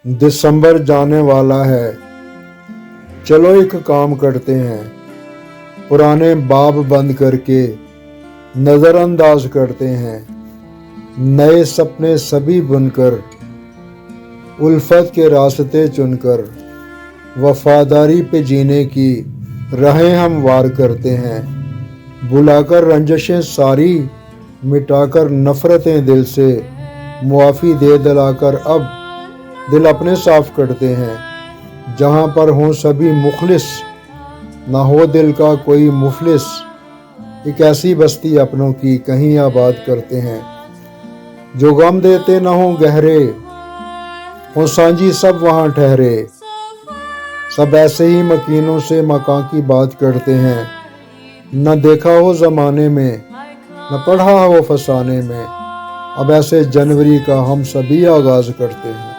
दिसंबर जाने वाला है, चलो एक काम करते हैं, पुराने बाब बंद करके नज़रअंदाज करते हैं, नए सपने सभी बुनकर, उल्फत के रास्ते चुनकर, वफादारी पे जीने की राहें हम वार करते हैं, भुलाकर रंजशें सारी, मिटाकर नफ़रतें दिल से, मुआफ़ी दे दिलाकर अब दिल अपने साफ करते हैं। जहाँ पर हों सभी मुखलिस, ना हो दिल का कोई मुफलिस, एक ऐसी बस्ती अपनों की कहीं आबाद करते हैं। जो गम देते ना हों गहरे, हों सांझी सब वहाँ ठहरे, सब ऐसे ही मकीनों से मकां की बात करते हैं। न देखा हो ज़माने में, न पढ़ा हो फसाने में, अब ऐसे जनवरी का हम सभी आगाज़ करते हैं।